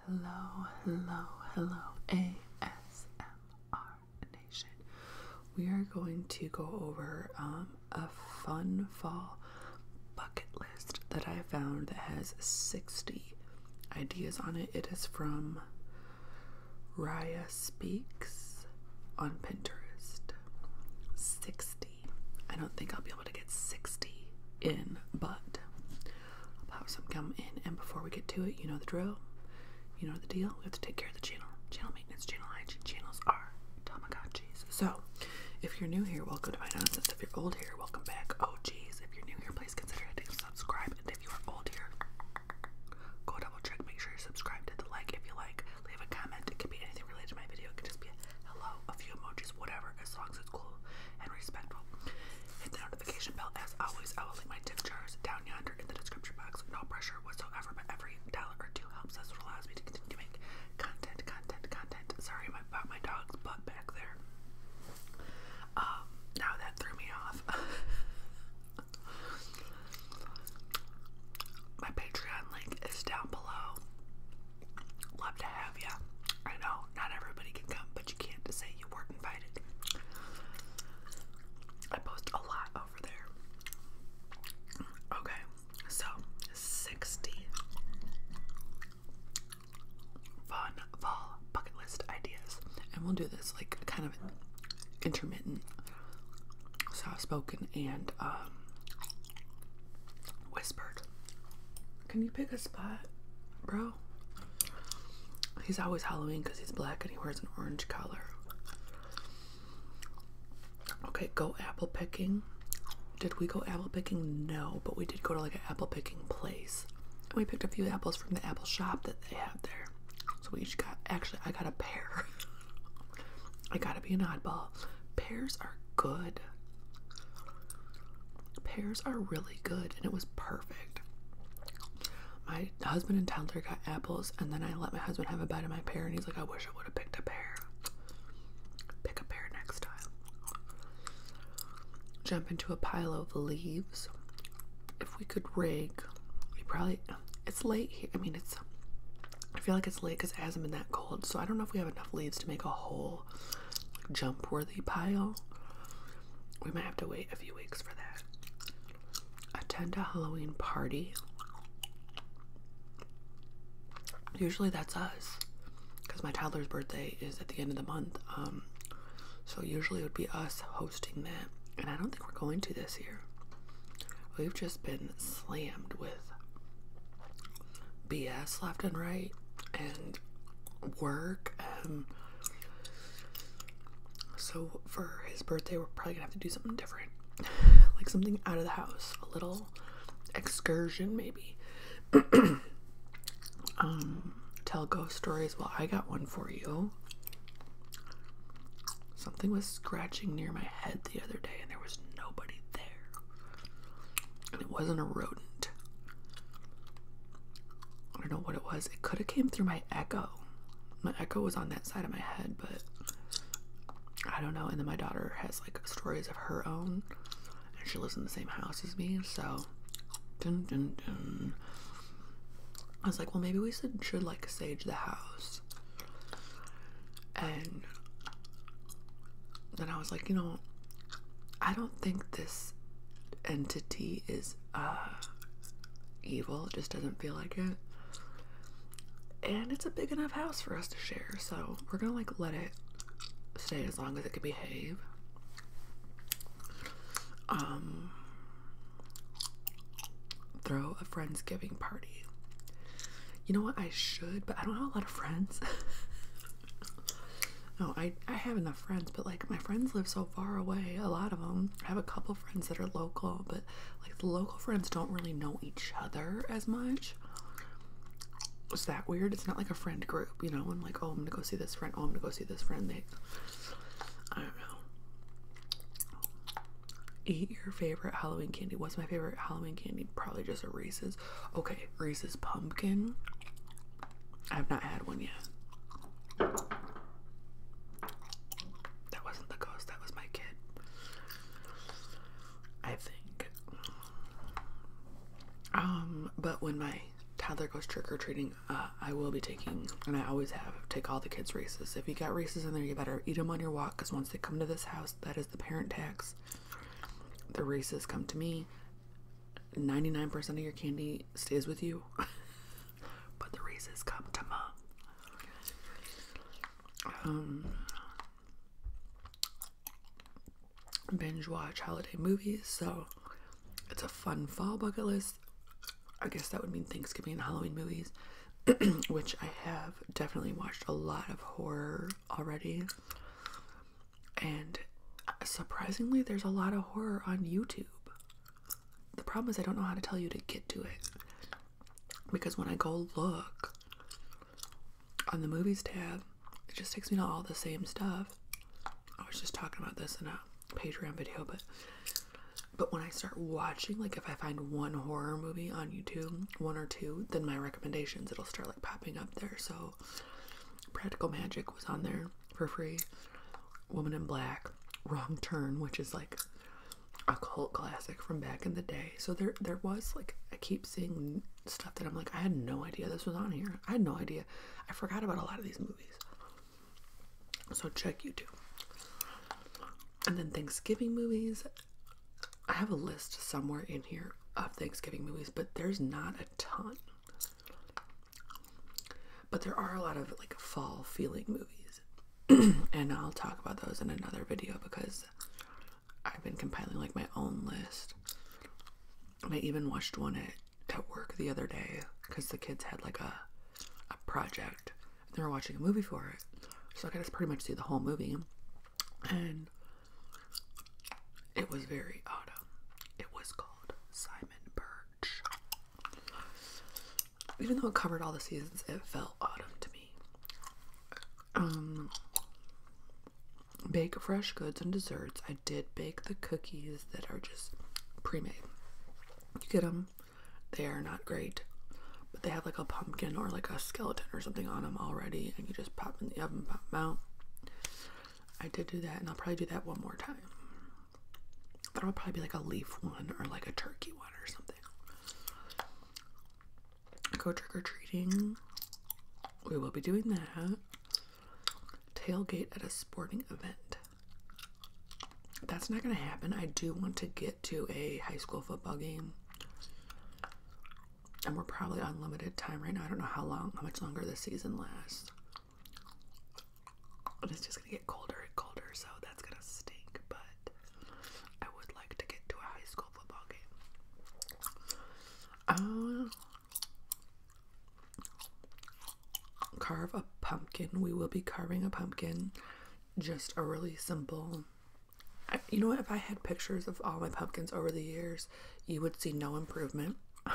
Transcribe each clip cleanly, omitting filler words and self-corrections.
Hello, hello, hello, ASMR Nation. We are going to go over a fun fall bucket list that I found that has 60 ideas on it. It is from Raya Speaks on Pinterest. 60. I don't think I'll be able to get 60 in, but I'll pop some gum in. And before we get to it, you know the drill. You know the deal. We have to take care of the channel. Channel maintenance, channel hygiene. Channels are Tamagotchis. So, if you're new here, welcome to my nonsense. If you're old here, welcome back. Oh, geez. If you're new here, please consider hitting subscribe. And if you are old here, go double check. Make sure you're subscribed. Hit the like if you like. Leave a comment. It could be anything related to my video. It could just be a hello, a few emojis, whatever, as long as it's cool and respectful. Hit the notification bell. As always, I will link my tip jars down yonder in the description box. No pressure whatsoever, but every $1 or $2 helps us. It allows me to continue to make content. Sorry about my dog's butt back there. Now that threw me off. My Patreon link is down below. Love to have ya. I know not everybody can come, but you can't just say you weren't invited. I post a lot over there. Okay, so 60 fun fall bucket list ideas, and we'll do this like kind of intermittent, soft-spoken and whispered. Can you pick a spot, bro? He's always Halloween because he's black and he wears an orange collar. Okay, go apple picking. Did we go apple picking? No, but we did go to like an apple picking place. And we picked a few apples from the apple shop that they have there. So we each got, actually, I got a pear. I gotta be an oddball. Pears are good. Pears are really good, and it was perfect. My husband and toddler got apples, and then I let my husband have a bite of my pear, and he's like, I wish I would have picked a pear. Pick a pear next time. Jump into a pile of leaves. If we could rig, we probably, it's late here. I mean, I feel like it's late because it hasn't been that cold, so I don't know if we have enough leaves to make a whole jump-worthy pile. We might have to wait a few weeks for that. Attend a Halloween party. Usually that's us, because my toddler's birthday is at the end of the month, so usually it would be us hosting that, and I don't think we're going to this year. We've just been slammed with BS left and right, and work, so for his birthday we're probably gonna have to do something different. Like something out of the house, a little excursion maybe. Tell ghost stories. Well, I got one for you. Something was scratching near my head the other day and there was nobody there, and it wasn't a rodent. I don't know what it was. It could have came through my echo. My echo was on that side of my head, but I don't know. And then my daughter has like stories of her own, and she lives in the same house as me, so dun, dun, dun. I was like, well, maybe we should like sage the house. And then I was like, you know, I don't think this entity is evil. It just doesn't feel like it. And it's a big enough house for us to share, so we're gonna like let it stay as long as it can behave. Throw a Friendsgiving party. You know what, I should, but I don't have a lot of friends. No, I have enough friends, but like my friends live so far away, a lot of them. I have a couple friends that are local, but like the local friends don't really know each other as much. Is that weird? It's not like a friend group, you know? I'm like, oh, I'm gonna go see this friend. Oh, I'm gonna go see this friend. I don't know. Eat your favorite Halloween candy. What's my favorite Halloween candy? Probably just a Reese's. Okay, Reese's pumpkin. I have not had one yet. That wasn't the ghost. That was my kid. I think. But when my toddler goes trick-or-treating, I will be taking, and I always have, take all the kids races. If you got races in there, you better eat them on your walk, because once they come to this house, that is the parent tax. The races come to me. 99% of your candy stays with you, but the races come to mom. Binge watch holiday movies, so it's a fun fall bucket list. I guess that would mean Thanksgiving and Halloween movies, which I have definitely watched a lot of horror already, and surprisingly there's a lot of horror on YouTube. The problem is I don't know how to tell you to get to it, because when I go look on the movies tab, it just takes me to all the same stuff. I was just talking about this in a Patreon video, but when I start watching, like if I find one horror movie on YouTube, one or two, then my recommendations, it'll start like popping up there. So Practical Magic was on there for free. Woman in Black, Wrong Turn, which is like a cult classic from back in the day. So there was like, I keep seeing stuff that I'm like, I had no idea this was on here. I had no idea. I forgot about a lot of these movies. So check YouTube. And then Thanksgiving movies, I have a list somewhere in here of Thanksgiving movies, but there's not a ton. But there are a lot of like fall feeling movies. And I'll talk about those in another video, because I've been compiling like my own list. And I even watched one at work the other day, because the kids had like a project. They were watching a movie for it. So I got to pretty much see the whole movie. And it was very autumn. It was called Simon Birch. Even though it covered all the seasons, it felt autumn to me. Bake fresh goods and desserts. I did bake the cookies that are just pre-made. You get them. They are not great, but they have like a pumpkin or like a skeleton or something on them already, and you just pop in the oven, pop them out. I did do that, and I'll probably do that one more time. That'll probably be like a leaf one or like a turkey one or something. Go trick-or-treating. We will be doing that. Tailgate at a sporting event. That's not going to happen. I do want to get to a high school football game. And we're probably on limited time right now. I don't know how much longer this season lasts. But it's just going to get colder and colder, so that's going to stink. But I would like to get to a high school football game. Carve a pumpkin. We will be carving a pumpkin. Just a really simple... You know what? If I had pictures of all my pumpkins over the years, you would see no improvement. My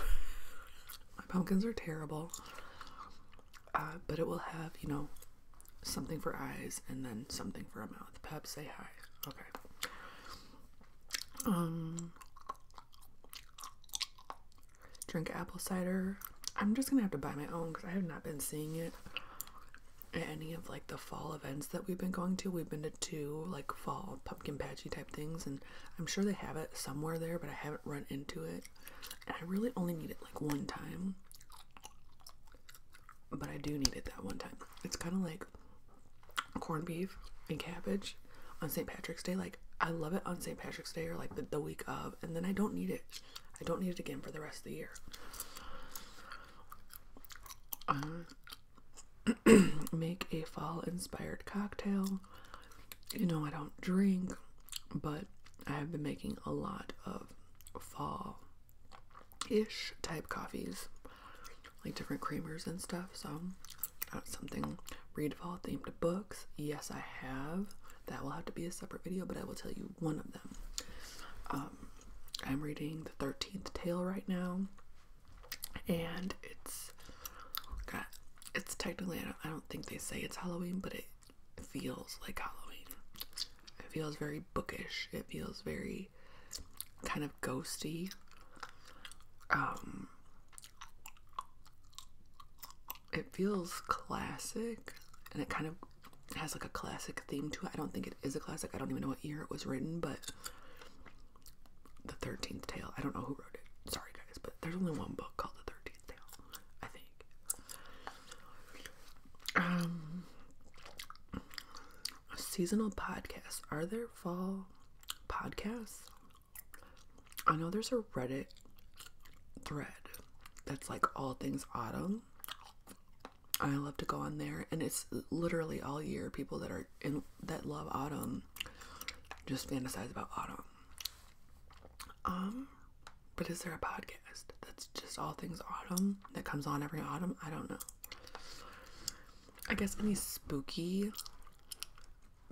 pumpkins are terrible. But it will have, you know, something for eyes and then something for a mouth. Pep, say hi. Okay. Drink apple cider. I'm just gonna have to buy my own, because I have not been seeing it at any of like the fall events that we've been going to. We've been to 2 like fall pumpkin patchy type things, and I'm sure they have it somewhere there, but I haven't run into it. And I really only need it like one time, but I do need it that one time. It's kind of like corned beef and cabbage on St. Patrick's Day. Like, I love it on St. Patrick's Day or like the week of, and then I don't need it. I don't need it again for the rest of the year. Make a fall-inspired cocktail. You know, I don't drink, but I have been making a lot of fall-ish type coffees, like different creamers and stuff. So that's something. Read fall-themed books. Yes, I have. That will have to be a separate video, but I will tell you one of them. I'm reading The 13th Tale right now, and it's technically, I don't think they say it's Halloween, but it feels like Halloween. It feels very bookish. It feels very kind of ghosty. It feels classic, and it kind of has like a classic theme to it. I don't think it is a classic. I don't even know what year it was written, but The 13th Tale. I don't know who wrote it. Sorry guys, but there's only one book called The 13th Tale. I seasonal podcasts. Are there fall podcasts? I know there's a Reddit thread that's like all things autumn. I love to go on there, and it's literally all year. People that love autumn just fantasize about autumn. But is there a podcast that's just all things autumn that comes on every autumn? I don't know. I guess any spooky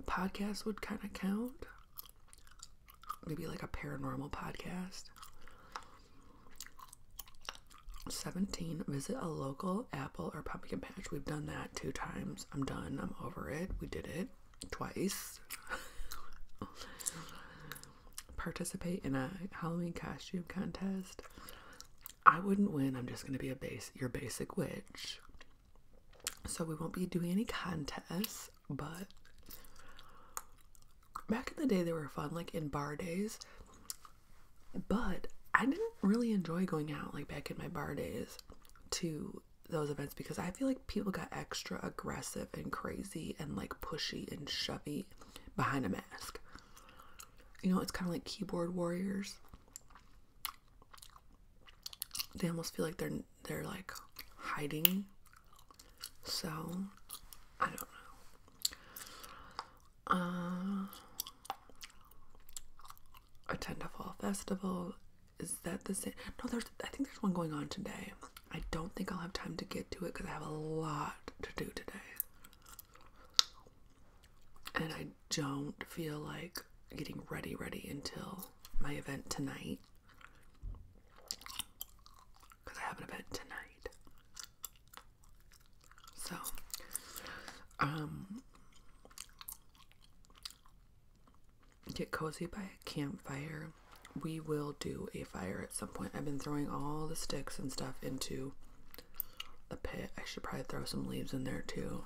podcast would kind of count. Maybe like a paranormal podcast. 17, visit a local apple or pumpkin patch. We've done that 2 times. I'm done. I'm over it. We did it twice. Participate in a Halloween costume contest. I wouldn't win. I'm just going to be your basic witch. So we won't be doing any contests, but back in the day they were fun, like in bar days. But I didn't really enjoy going out like back in my bar days to those events because I feel like people got extra aggressive and crazy and like pushy and shovey behind a mask. You know, it's kind of like keyboard warriors. They almost feel like they're like hiding. So, I don't know. Attend a fall festival. Is that the same? No, I think there's one going on today. I don't think I'll have time to get to it because I have a lot to do today. And I don't feel like getting ready until my event tonight. Because I have an event tonight. So, get cozy by a campfire. We will do a fire at some point. I've been throwing all the sticks and stuff into the pit. I should probably throw some leaves in there too.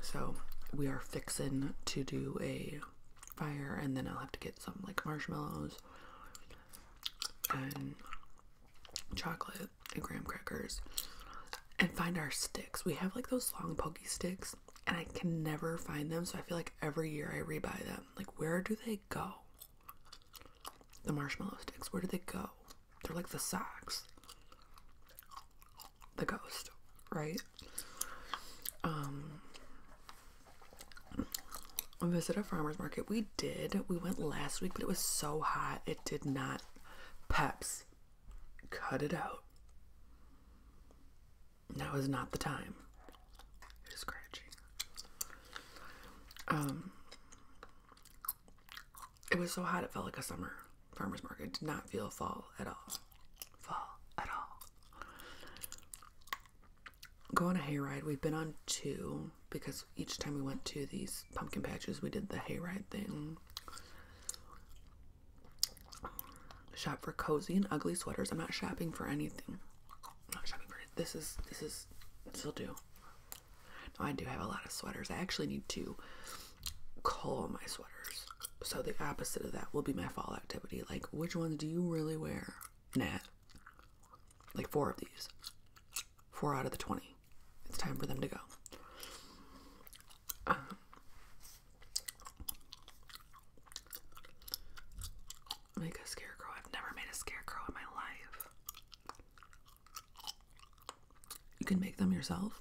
So we are fixing to do a fire, and then I'll have to get some like marshmallows and chocolate and graham crackers and find our sticks. We have like those long pokey sticks and I can never find them, so I feel like every year I rebuy them. Like, where do they go? The marshmallow sticks, where do they go? They're like the socks. The ghost, right? Visit a farmer's market. We went last week, but it was so hot it did not. Peps, cut it out. That was not the time. You're scratching. It was so hot it felt like a summer farmer's market. It did not feel fall at all. Go on a hayride. We've been on 2 because each time we went to these pumpkin patches, we did the hayride thing. Shop for cozy and ugly sweaters. I'm not shopping for anything. I'm not shopping for anything. This will do. No, I do have a lot of sweaters. I actually need to cull my sweaters. So the opposite of that will be my fall activity. Like, which ones do you really wear? Nat. Like 4 of these. 4 out of the 20. It's time for them to go. Make a scarecrow. I've never made a scarecrow in my life. You can make them yourself.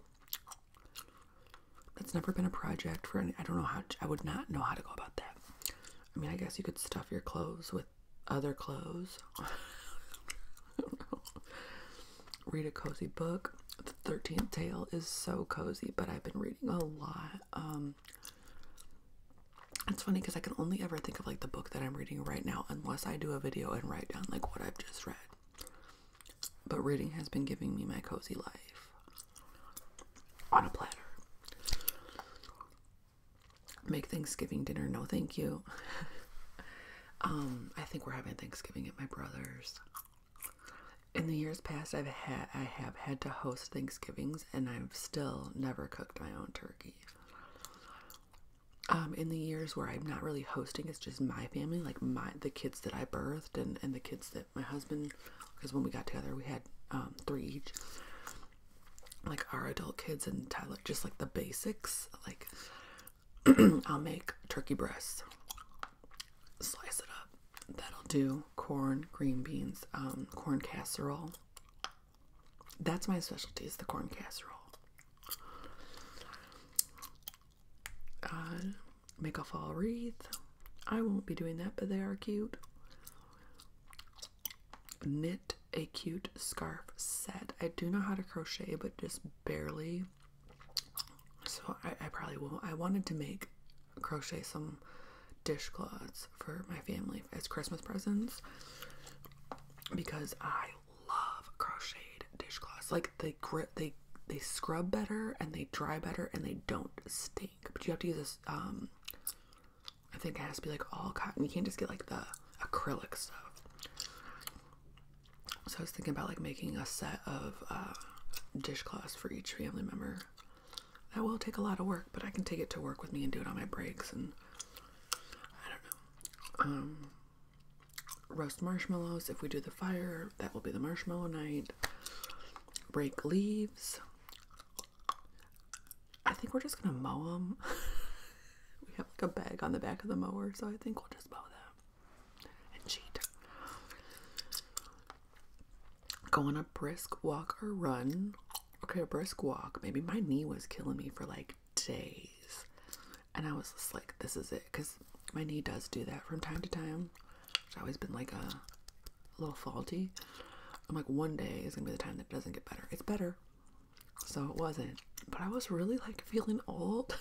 That's never been a project for any. I don't know how. I would not know how to go about that. I mean, I guess you could stuff your clothes with other clothes. I don't know. Read a cozy book. The 13th Tale is so cozy, but I've been reading a lot. It's funny because I can only ever think of like the book that I'm reading right now unless I do a video and write down like what I've just read. But reading has been giving me my cozy life on a platter. Make Thanksgiving dinner. No, thank you. I think we're having Thanksgiving at my brother's. In the years past, I have had to host Thanksgivings, and I've still never cooked my own turkey. In the years where I'm not really hosting, it's just my family, like the kids that I birthed and the kids that my husband, because when we got together, we had 3 each. Like our adult kids and Tyler, just like the basics. Like I'll make turkey breasts, slice it up. That'll do. Corn, green beans, corn casserole. That's my specialty, is the corn casserole. Make a fall wreath. I won't be doing that, but they are cute. Knit a cute scarf set. I do know how to crochet, but just barely. So I probably won't. I wanted to crochet some dishcloths for my family as Christmas presents, because I love crocheted dishcloths. Like they scrub better and they dry better and they don't stink. But you have to use this. I think it has to be like all cotton. You can't just get like the acrylic stuff. So I was thinking about like making a set of dishcloths for each family member. That will take a lot of work, but I can take it to work with me and do it on my breaks. And I don't know. Roast marshmallows. If we do the fire, that will be the marshmallow night. Rake leaves. I think we're just gonna mow them. We have like a bag on the back of the mower, so I think we'll just mow them and cheat. Go on a brisk walk or run. Okay, a brisk walk. Maybe my knee was killing me for like days, and I was just like, this is it, because my knee does do that from time to time. It's always been like a little faulty. I'm like, one day is gonna be the time that it doesn't get better. It's better. So it wasn't, but I was really like feeling old.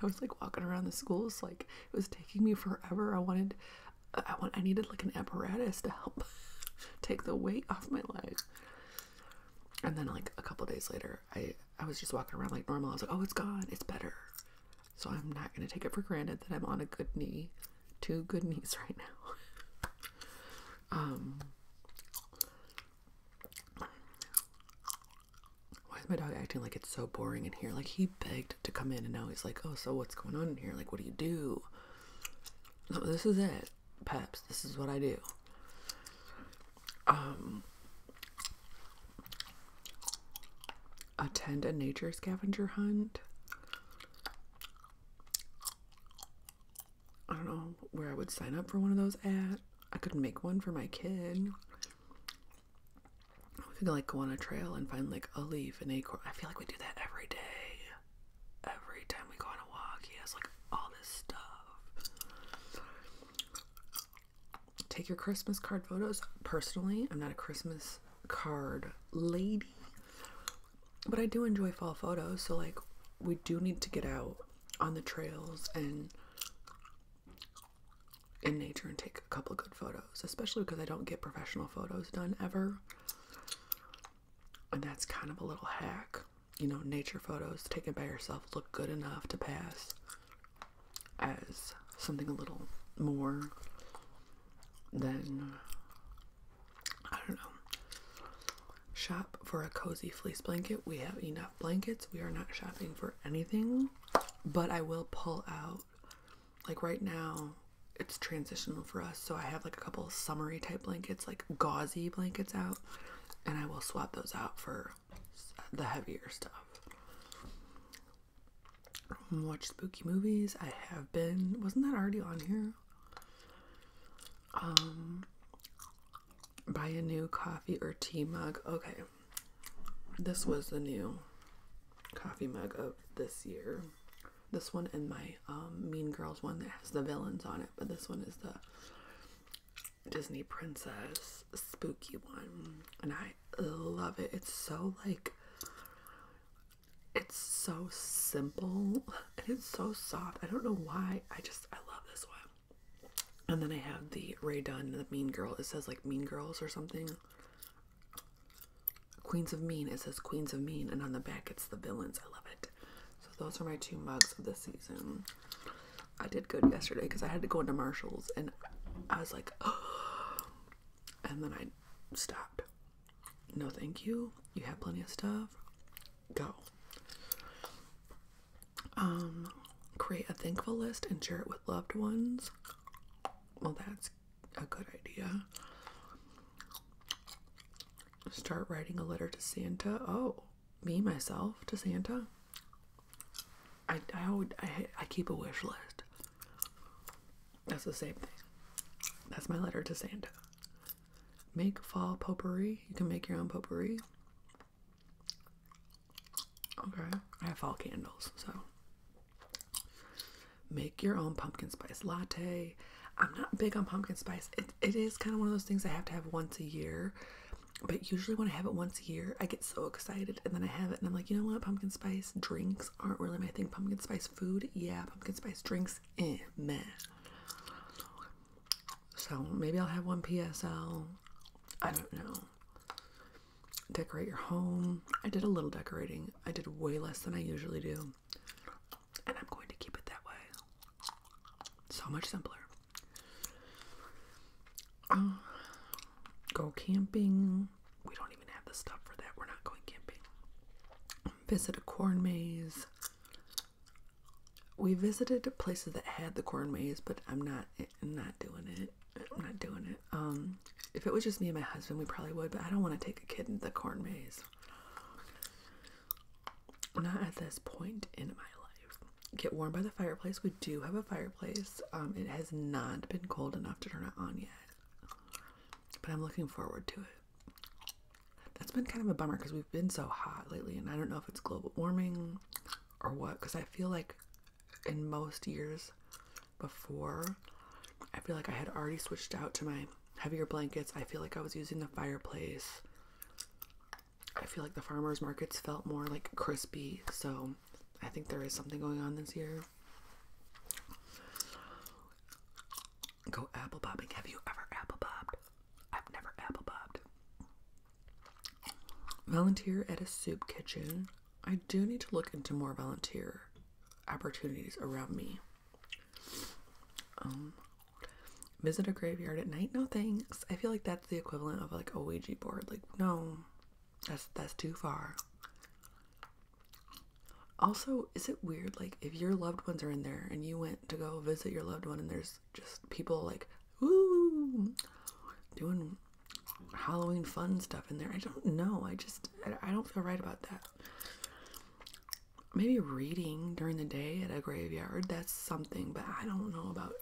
I was like walking around the schools, like it was taking me forever. I needed like an apparatus to help take the weight off my legs. And then like a couple days later, I was just walking around like normal. I was like, oh, it's gone. It's better. So I'm not going to take it for granted that I'm on a good knee. 2 good knees right now. Why is my dog acting like it's so boring in here? Like, he begged to come in and now he's like, oh, so what's going on in here? Like, what do you do? No, this is it, Peps. This is what I do. Attend a nature scavenger hunt. I don't know where I would sign up for one of those at. I could make one for my kid. We could like go on a trail and find like a leaf, an acorn. I feel like we do that every day. Every time we go on a walk, he has like all this stuff. Take your Christmas card photos. Personally, I'm not a Christmas card lady, but I do enjoy fall photos. So like, we do need to get out on the trails and in nature and take a couple of good photos, especially because I don't get professional photos done ever. And that's kind of a little hack. You know, nature photos taken by yourself look good enough to pass as something a little more than, I don't know. Shop for a cozy fleece blanket. We have enough blankets. We are not shopping for anything, but I will pull out, like right now, it's transitional for us. So I have like a couple of summery type blankets, like gauzy blankets out, and I will swap those out for the heavier stuff. Watch spooky movies. I have been. Wasn't that already on here? Buy a new coffee or tea mug. Okay. This was the new coffee mug of this year. This one and my Mean Girls one that has the villains on it. But this one is the Disney Princess spooky one. And I love it. It's so like, it's so simple. And it's so soft. I don't know why. I love this one. And then I have the Ray Dunn, the Mean Girl. It says like Mean Girls or something. Queens of Mean. It says Queens of Mean. And on the back it's the villains. I love it. So those are my 2 mugs of this season. I did good yesterday because I had to go into Marshall's and I was like, oh. And then I stopped. No thank you. You have plenty of stuff. Go. Create a thankful list and share it with loved ones. Well, that's a good idea. Start writing a letter to Santa. Oh, me, myself, to Santa. I keep a wish list. That's the same thing. That's my letter to Santa. Make fall potpourri. You can make your own potpourri. Okay. I have fall candles, so. Make your own pumpkin spice latte. I'm not big on pumpkin spice. It is kind of one of those things I have to have once a year. But usually when I have it once a year, I get so excited, and then I have it and I'm like, you know what? Pumpkin spice drinks aren't really my thing. Pumpkin spice food, yeah. Pumpkin spice drinks, meh. So maybe I'll have one PSL. I don't know. Decorate your home. I did a little decorating. I did way less than I usually do. And I'm going to keep it that way. So much simpler. Go camping. We don't even have the stuff for that. We're not going camping. Visit a corn maze. We visited places that had the corn maze, but I'm not doing it. I'm not doing it. If it was just me and my husband, we probably would, but I don't want to take a kid into the corn maze. Not at this point in my life. Get warm by the fireplace. We do have a fireplace. It has not been cold enough to turn it on yet. But I'm looking forward to it. That's been kind of a bummer because we've been so hot lately, and I don't know if it's global warming or what, because I feel like in most years before, I feel like I had already switched out to my heavier blankets. I feel like I was using the fireplace. I feel like the farmers markets felt more like crispy, so I think there is something going on this year. Go apple bobbing. Have you ever apple bobbed? I've never apple bobbed. Volunteer at a soup kitchen. I do need to look into more volunteer opportunities around me. Visit a graveyard at night. No thanks. I feel like that's the equivalent of like a Ouija board. Like, no, that's too far. Also, is it weird, like, if your loved ones are in there and you went to go visit your loved one and there's just people like, ooh, doing Halloween fun stuff in there? I don't know. I don't feel right about that. Maybe reading during the day at a graveyard, that's something, but I don't know about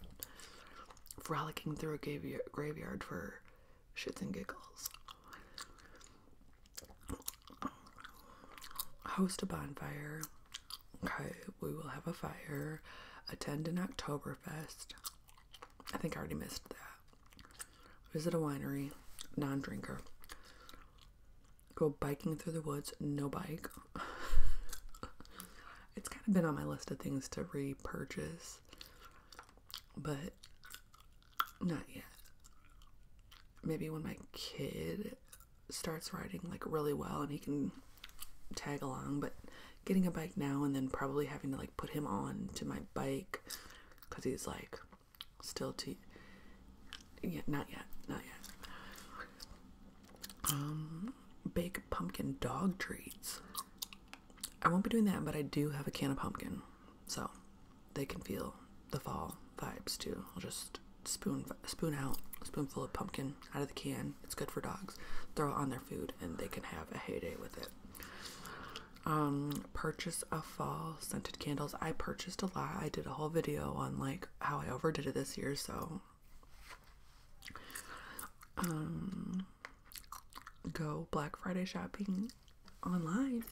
frolicking through a graveyard for shits and giggles. Host a bonfire. Okay, we will have a fire. Attend an Oktoberfest. I think I already missed that. Visit a winery. Non-drinker. Go biking through the woods. No bike. It's kind of been on my list of things to repurchase, but not yet. Maybe when my kid starts riding like really well and he can tag along, but getting a bike now and then probably having to like put him on to my bike because he's like still too, yeah, not yet. Bake pumpkin dog treats. I won't be doing that, but I do have a can of pumpkin, so they can feel the fall vibes too. I'll just spoon out a spoonful of pumpkin out of the can. It's good for dogs. Throw it on their food and they can have a heyday with it. Purchase a fall scented candles. I purchased a lot. I did a whole video on like how I overdid it this year, so go Black Friday shopping online.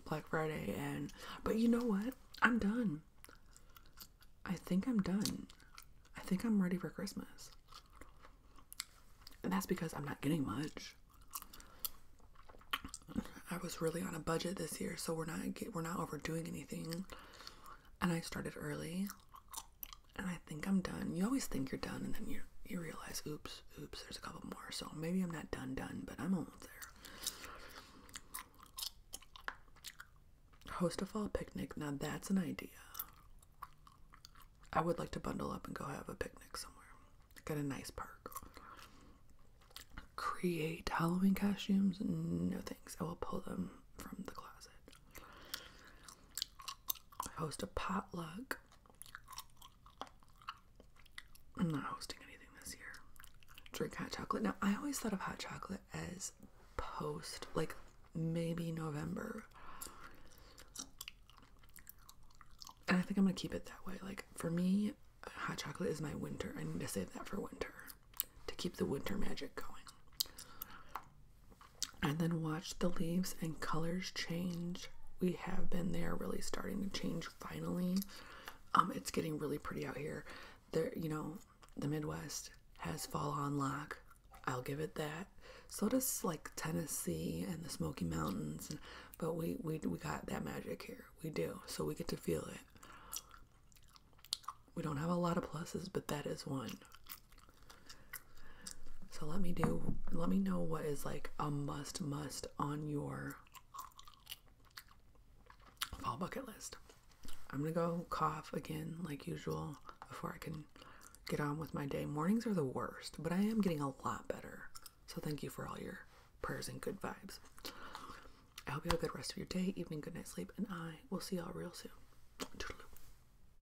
Black Friday, but you know what? I'm done. I think I'm done. I think I'm ready for Christmas. And that's because I'm not getting much. I was really on a budget this year, so we're not overdoing anything. And I started early. And I think I'm done. You always think you're done, and then you realize, oops, there's a couple more. So maybe I'm not done, but I'm almost there. Host a fall picnic. Now that's an idea. I would like to bundle up and go have a picnic somewhere. Get a nice park. Create Halloween costumes. No thanks. I will pull them from the closet. Host a potluck. I'm not hosting anything this year. Drink hot chocolate. Now I always thought of hot chocolate as post, like maybe November. And I think I'm gonna keep it that way. Like for me, hot chocolate is my winter. I need to save that for winter to keep the winter magic going. And then watch the leaves and colors change. We have been there, really starting to change finally. It's getting really pretty out here. There, you know, the Midwest has fall on lock. I'll give it that. So does like Tennessee and the Smoky Mountains, but we got that magic here. We do, so we get to feel it. We don't have a lot of pluses, but that is one. So let me know what is like a must on your fall bucket list. I'm gonna go cough again like usual before I can get on with my day. Mornings are the worst, but I am getting a lot better. So thank you for all your prayers and good vibes. I hope you have a good rest of your day, evening, good night sleep, and I will see y'all real soon. Toodaloo.